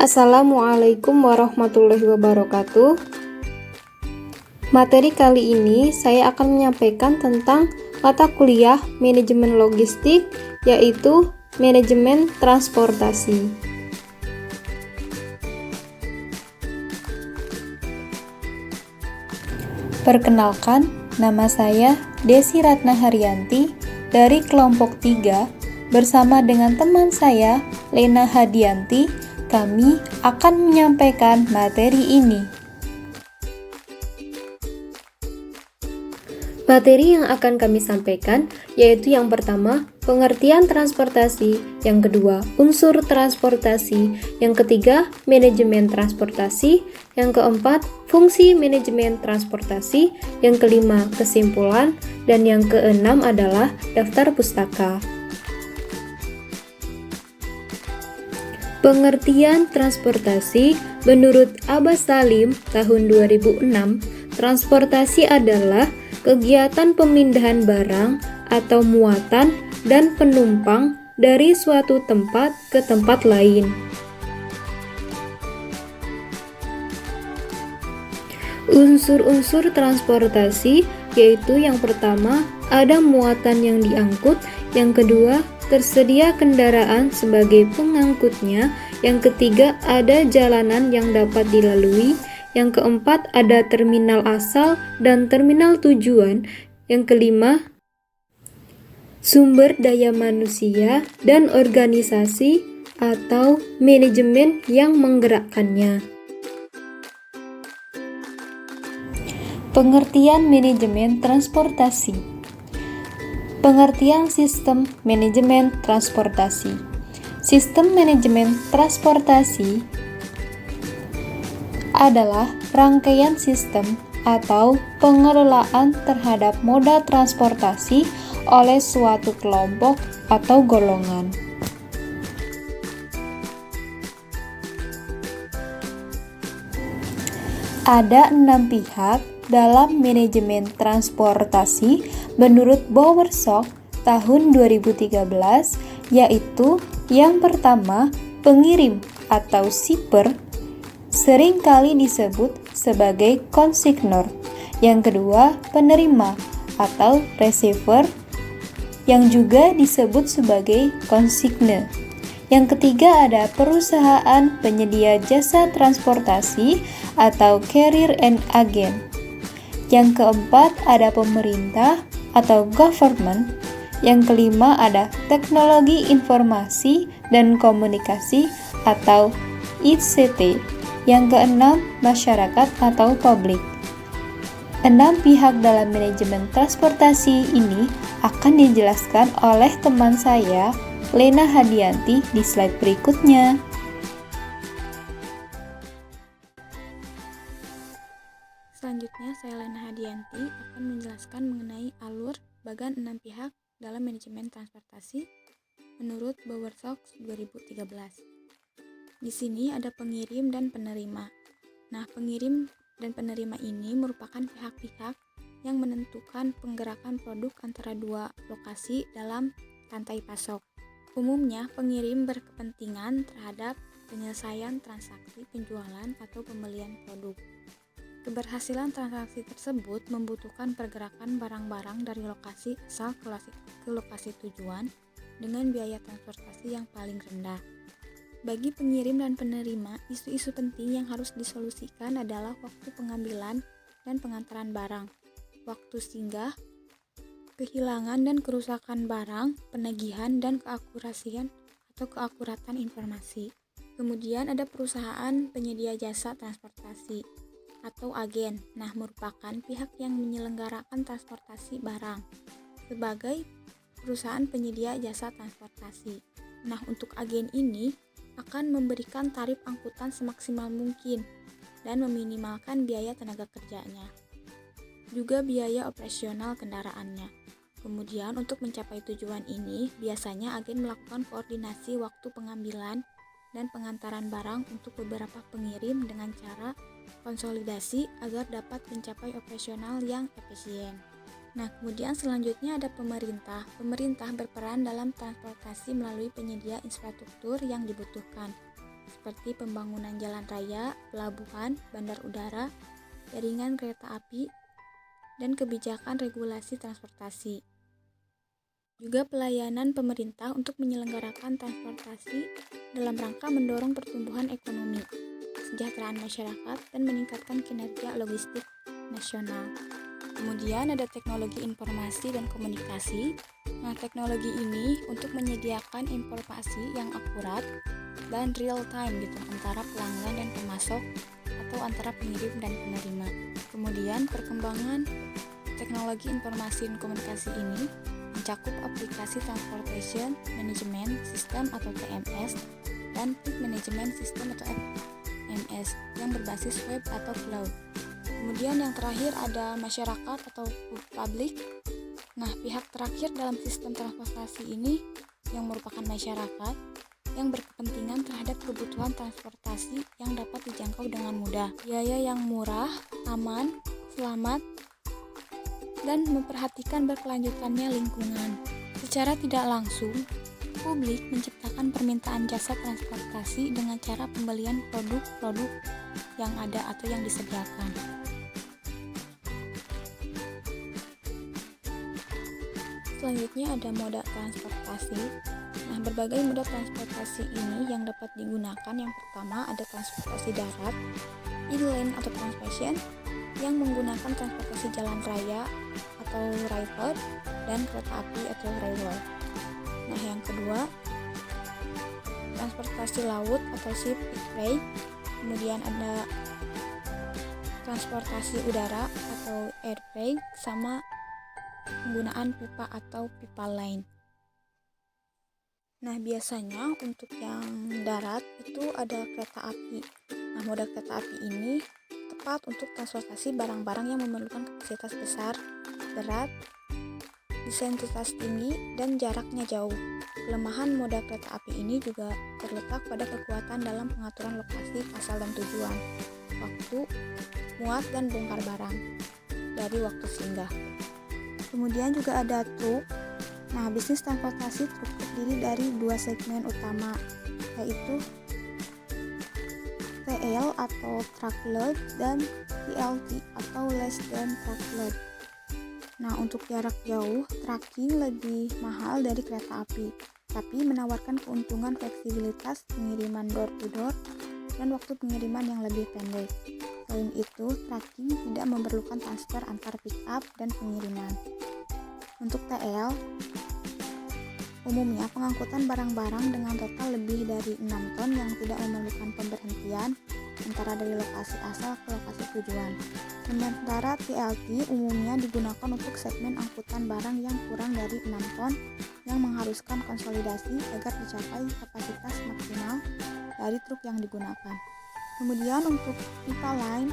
Assalamualaikum warahmatullahi wabarakatuh. Materi kali ini saya akan menyampaikan tentang mata kuliah manajemen logistik, yaitu manajemen transportasi. Perkenalkan, nama saya Desi Ratna Haryanti dari kelompok 3 bersama dengan teman saya Lena Hadianti. Kami akan menyampaikan materi ini. Materi yang akan kami sampaikan yaitu yang pertama, pengertian transportasi, yang kedua, unsur transportasi, yang ketiga, manajemen transportasi, yang keempat, fungsi manajemen transportasi, yang kelima, kesimpulan, dan yang keenam adalah daftar pustaka. Pengertian transportasi menurut Abbas Salim tahun 2006, transportasi adalah kegiatan pemindahan barang atau muatan dan penumpang dari suatu tempat ke tempat lain. Unsur-unsur transportasi yaitu yang pertama, ada muatan yang diangkut, yang kedua, tersedia kendaraan sebagai pengangkutnya, yang ketiga, ada jalanan yang dapat dilalui, yang keempat, ada terminal asal dan terminal tujuan, yang kelima, sumber daya manusia dan organisasi atau manajemen yang menggerakkannya. Pengertian manajemen transportasi. Pengertian sistem manajemen transportasi. Sistem manajemen transportasi adalah rangkaian sistem atau pengelolaan terhadap moda transportasi oleh suatu kelompok atau golongan. Ada 6 pihak dalam manajemen transportasi menurut Bowersock tahun 2013, yaitu yang pertama, pengirim atau shipper, seringkali disebut sebagai konsignor. Yang kedua, penerima atau receiver, yang juga disebut sebagai konsigne. Yang ketiga ada perusahaan penyedia jasa transportasi atau carrier and agent. Yang keempat ada pemerintah atau government. Yang kelima ada teknologi informasi dan komunikasi atau ICT. Yang keenam masyarakat atau publik. 6 pihak dalam manajemen transportasi ini akan dijelaskan oleh teman saya Lena Hadianti di slide berikutnya. Selanjutnya, saya Lena Hadianti akan menjelaskan mengenai alur bagan 6 pihak dalam manajemen transportasi menurut Bowersock 2013. Di sini ada pengirim dan penerima. Nah, pengirim dan penerima ini merupakan pihak-pihak yang menentukan penggerakan produk antara dua lokasi dalam rantai pasok. Umumnya, pengirim berkepentingan terhadap penyelesaian transaksi penjualan atau pembelian produk. Keberhasilan transaksi tersebut membutuhkan pergerakan barang-barang dari lokasi asal ke lokasi tujuan dengan biaya transportasi yang paling rendah. Bagi pengirim dan penerima, isu-isu penting yang harus disolusikan adalah waktu pengambilan dan pengantaran barang, waktu singgah, kehilangan dan kerusakan barang, penagihan dan keakurasian atau keakuratan informasi. Kemudian ada perusahaan penyedia jasa transportasi atau agen. Nah, merupakan pihak yang menyelenggarakan transportasi barang sebagai perusahaan penyedia jasa transportasi. Nah, untuk agen ini akan memberikan tarif angkutan semaksimal mungkin dan meminimalkan biaya tenaga kerjanya, juga biaya operasional kendaraannya. Kemudian untuk mencapai tujuan ini, biasanya agen melakukan koordinasi waktu pengambilan dan pengantaran barang untuk beberapa pengirim dengan cara konsolidasi agar dapat mencapai operasional yang efisien. Nah, kemudian selanjutnya ada pemerintah. Pemerintah berperan dalam transportasi melalui penyedia infrastruktur yang dibutuhkan. seperti pembangunan jalan raya, pelabuhan, bandar udara, jaringan kereta api, dan kebijakan regulasi transportasi. Juga pelayanan pemerintah untuk menyelenggarakan transportasi dalam rangka mendorong pertumbuhan ekonomi, kesejahteraan masyarakat, dan meningkatkan kinerja logistik nasional. Kemudian ada teknologi informasi dan komunikasi. Nah, teknologi ini untuk menyediakan informasi yang akurat dan real time antara pelanggan dan pemasok atau antara pengirim dan penerima. Kemudian perkembangan teknologi informasi dan komunikasi ini mencakup aplikasi Transportation Management System atau TMS dan Fleet Management System atau FMS yang berbasis web atau cloud. Kemudian yang terakhir ada masyarakat atau public. Nah, pihak terakhir dalam sistem transportasi ini yang merupakan masyarakat yang berkepentingan terhadap kebutuhan transportasi yang dapat dijangkau dengan mudah, biaya yang murah, aman, selamat, dan memperhatikan berkelanjutannya lingkungan. Secara tidak langsung, publik menciptakan permintaan jasa transportasi dengan cara pembelian produk-produk yang ada atau yang disediakan. Selanjutnya ada moda transportasi. Nah, berbagai moda transportasi ini yang dapat digunakan. Yang pertama ada transportasi darat, inland atau transportation, yang menggunakan transportasi jalan raya atau railroad dan kereta api atau railway. Nah, yang kedua transportasi laut atau ship freight. Kemudian ada transportasi udara atau air freight sama penggunaan pipa atau pipa line. Nah, biasanya untuk yang darat itu ada kereta api. Nah, moda kereta api ini tepat untuk transportasi barang-barang yang memerlukan kapasitas besar, berat, densitas tinggi, dan jaraknya jauh. Kelemahan moda kereta api ini juga terletak pada kekuatan dalam pengaturan lokasi, asal dan tujuan, waktu, muat, dan bongkar barang dari waktu singgah. Kemudian juga ada truk. Nah, bisnis transportasi truk terdiri dari dua segmen utama, yaitu TL atau truckload dan TLT atau less than truckload. Nah, untuk jarak jauh, trucking lebih mahal dari kereta api, tapi menawarkan keuntungan fleksibilitas pengiriman door to door dan waktu pengiriman yang lebih pendek. Selain itu, trucking tidak memerlukan transfer antar pick up dan pengiriman. Untuk TL, umumnya pengangkutan barang-barang dengan total lebih dari 6 ton yang tidak memerlukan pemberhentian antara dari lokasi asal ke lokasi tujuan. Sementara TLT umumnya digunakan untuk segmen angkutan barang yang kurang dari 6 ton yang mengharuskan konsolidasi agar dicapai kapasitas maksimal dari truk yang digunakan. Kemudian untuk pipa line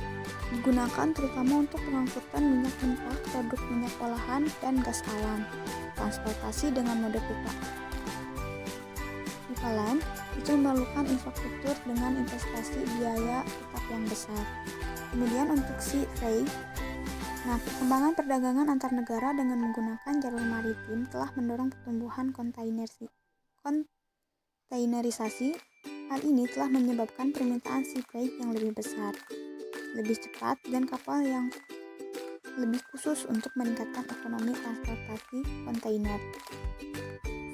digunakan terutama untuk pengangkutan minyak mentah, produk minyak olahan, dan gas alam. Transportasi dengan mode pipa line itu memerlukan infrastruktur dengan investasi biaya tetap yang besar. Kemudian untuk sea freight, nah perkembangan perdagangan antar negara dengan menggunakan jalur maritim telah mendorong pertumbuhan kontainerisasi. Hal ini telah menyebabkan permintaan sea freight yang lebih besar, lebih cepat, dan kapal yang lebih khusus untuk meningkatkan ekonomi transportasi kontainer.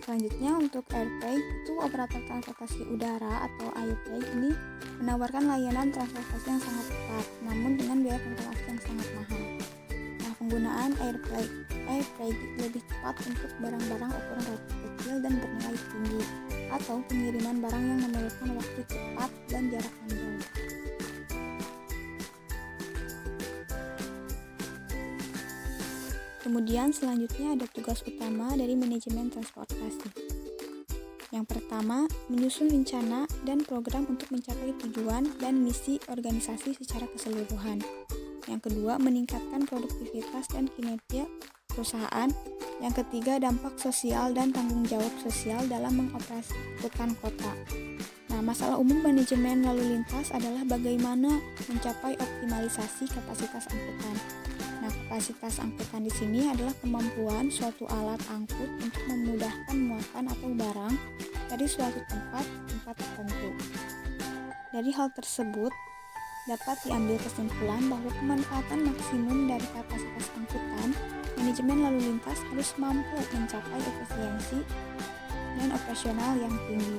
Selanjutnya untuk air freight itu operator transportasi udara atau air freight ini menawarkan layanan transportasi yang sangat cepat, namun dengan biaya transportasi yang sangat mahal. Nah, penggunaan air freight lebih tepat untuk barang-barang ukuran relatif kecil dan bernilai tinggi, atau pengiriman barang yang memerlukan waktu cepat dan jarak yang jauh. Kemudian selanjutnya ada tugas utama dari manajemen transportasi. Yang pertama, menyusun rencana dan program untuk mencapai tujuan dan misi organisasi secara keseluruhan. Yang kedua, meningkatkan produktivitas dan kinerja perusahaan. Yang ketiga, dampak sosial dan tanggung jawab sosial dalam mengoperasikan kota. Nah, masalah umum manajemen lalu lintas adalah bagaimana mencapai optimalisasi kapasitas angkutan. Nah, kapasitas angkutan di sini adalah kemampuan suatu alat angkut untuk memudahkan muatan atau barang dari suatu tempat tertentu. Dari hal tersebut, dapat diambil kesimpulan bahwa pemanfaatan maksimum dari kapasitas angkutan, manajemen lalu lintas harus mampu mencapai efisiensi dan operasional yang tinggi,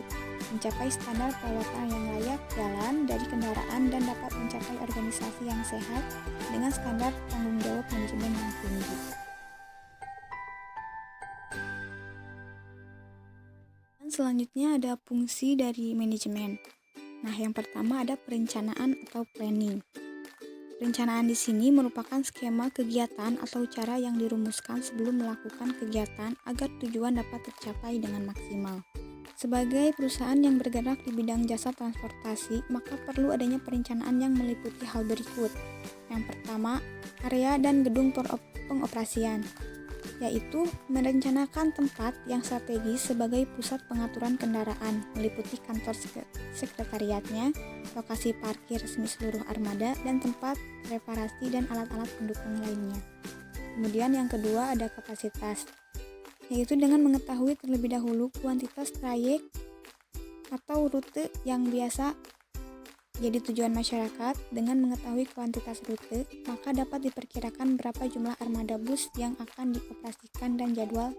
mencapai standar perawatan yang layak jalan dari kendaraan dan dapat mencapai organisasi yang sehat dengan standar tanggung jawab manajemen yang tinggi. Dan selanjutnya ada fungsi dari manajemen. Nah, yang pertama ada perencanaan atau planning. Perencanaan di sini merupakan skema kegiatan atau cara yang dirumuskan sebelum melakukan kegiatan agar tujuan dapat tercapai dengan maksimal. Sebagai perusahaan yang bergerak di bidang jasa transportasi, maka perlu adanya perencanaan yang meliputi hal berikut. Yang pertama, area dan gedung pengoperasian, yaitu merencanakan tempat yang strategis sebagai pusat pengaturan kendaraan, meliputi kantor sekretariatnya, lokasi parkir resmi seluruh armada, dan tempat reparasi dan alat-alat pendukung lainnya. Kemudian yang kedua ada kapasitas, yaitu dengan mengetahui terlebih dahulu kuantitas trayek atau rute yang biasa jadi tujuan masyarakat. Dengan mengetahui kuantitas rute, maka dapat diperkirakan berapa jumlah armada bus yang akan dioperasikan dan jadwal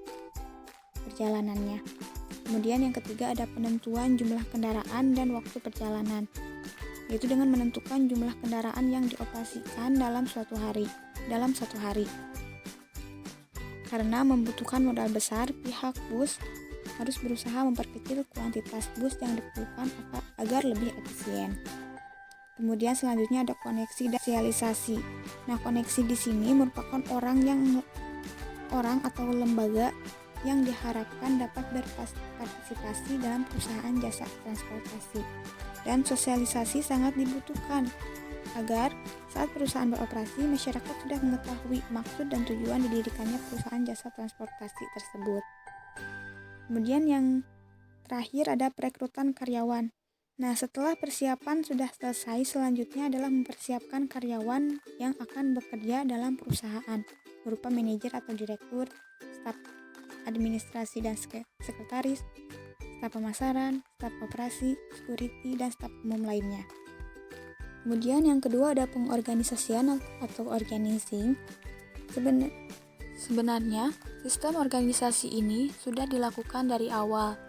perjalanannya. Kemudian yang ketiga ada penentuan jumlah kendaraan dan waktu perjalanan, yaitu dengan menentukan jumlah kendaraan yang dioperasikan dalam satu hari. Karena membutuhkan modal besar, pihak bus harus berusaha memperkecil kuantitas bus yang diperlukan agar lebih efisien. Kemudian selanjutnya ada koneksi dan sosialisasi. Nah, koneksi di sini merupakan orang atau lembaga yang diharapkan dapat berpartisipasi dalam perusahaan jasa transportasi. Dan sosialisasi sangat dibutuhkan agar saat perusahaan beroperasi, masyarakat sudah mengetahui maksud dan tujuan didirikannya perusahaan jasa transportasi tersebut. Kemudian yang terakhir ada perekrutan karyawan. Nah, setelah persiapan sudah selesai, selanjutnya adalah mempersiapkan karyawan yang akan bekerja dalam perusahaan, berupa manajer atau direktur, staf administrasi dan sekretaris, staf pemasaran, staf operasi, security, dan staf umum lainnya. Kemudian yang kedua ada pengorganisasian atau organizing. Sebenarnya, sistem organisasi ini sudah dilakukan dari awal.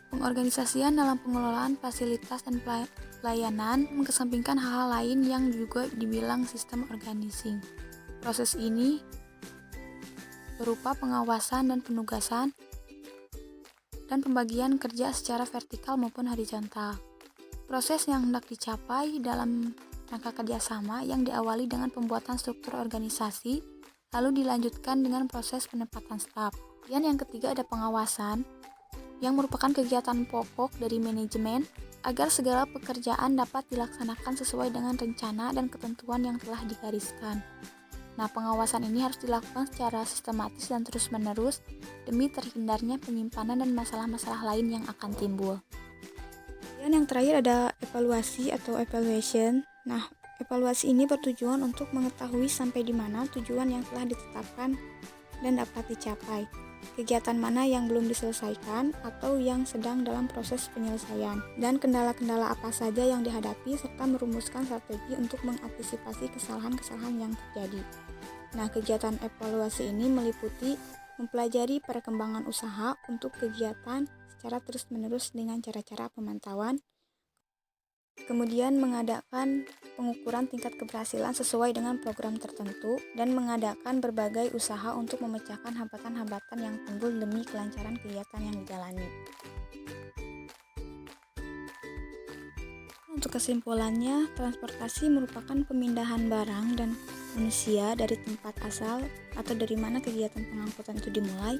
Pengorganisasian dalam pengelolaan fasilitas dan pelayanan mengesampingkan hal-hal lain yang juga dibilang sistem organizing. Proses ini berupa pengawasan dan penugasan dan pembagian kerja secara vertikal maupun horizontal. Proses yang hendak dicapai dalam rangka kerjasama yang diawali dengan pembuatan struktur organisasi, lalu dilanjutkan dengan proses penempatan staf. Dan yang ketiga ada pengawasan, yang merupakan kegiatan pokok dari manajemen agar segala pekerjaan dapat dilaksanakan sesuai dengan rencana dan ketentuan yang telah digariskan. Nah, pengawasan ini harus dilakukan secara sistematis dan terus-menerus demi terhindarnya penyimpanan dan masalah-masalah lain yang akan timbul. Dan yang terakhir ada evaluasi atau evaluation. Nah, evaluasi ini bertujuan untuk mengetahui sampai di mana tujuan yang telah ditetapkan dan dapat dicapai. Kegiatan mana yang belum diselesaikan atau yang sedang dalam proses penyelesaian, dan kendala-kendala apa saja yang dihadapi, serta merumuskan strategi untuk mengantisipasi kesalahan-kesalahan yang terjadi. Nah, kegiatan evaluasi ini meliputi mempelajari perkembangan usaha untuk kegiatan secara terus-menerus dengan cara-cara pemantauan, kemudian mengadakan pengukuran tingkat keberhasilan sesuai dengan program tertentu, dan mengadakan berbagai usaha untuk memecahkan hambatan-hambatan yang timbul demi kelancaran kegiatan yang dijalani. Untuk kesimpulannya, transportasi merupakan pemindahan barang dan manusia dari tempat asal atau dari mana kegiatan pengangkutan itu dimulai,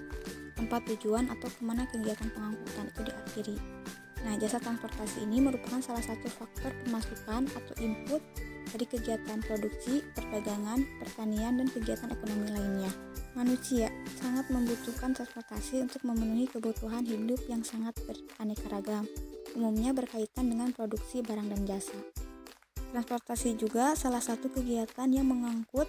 tempat tujuan atau kemana kegiatan pengangkutan itu diakhiri. Nah, jasa transportasi ini merupakan salah satu faktor pemasukan atau input dari kegiatan produksi, perdagangan, pertanian, dan kegiatan ekonomi lainnya. Manusia sangat membutuhkan transportasi untuk memenuhi kebutuhan hidup yang sangat beraneka ragam, umumnya berkaitan dengan produksi barang dan jasa. Transportasi juga salah satu kegiatan yang mengangkut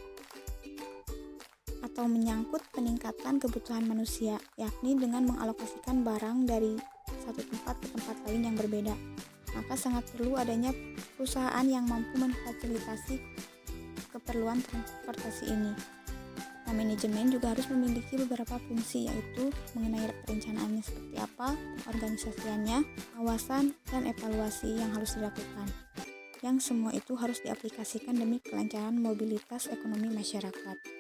atau menyangkut peningkatan kebutuhan manusia, yakni dengan mengalokasikan barang dari satu tempat ke tempat lain yang berbeda. maka sangat perlu adanya perusahaan yang mampu memfasilitasi keperluan transportasi ini. Nah, manajemen juga harus memiliki beberapa fungsi, yaitu mengenai perencanaannya seperti apa, organisasiannya, pengawasan, dan evaluasi yang harus dilakukan. Yang semua itu harus diaplikasikan demi kelancaran mobilitas ekonomi masyarakat.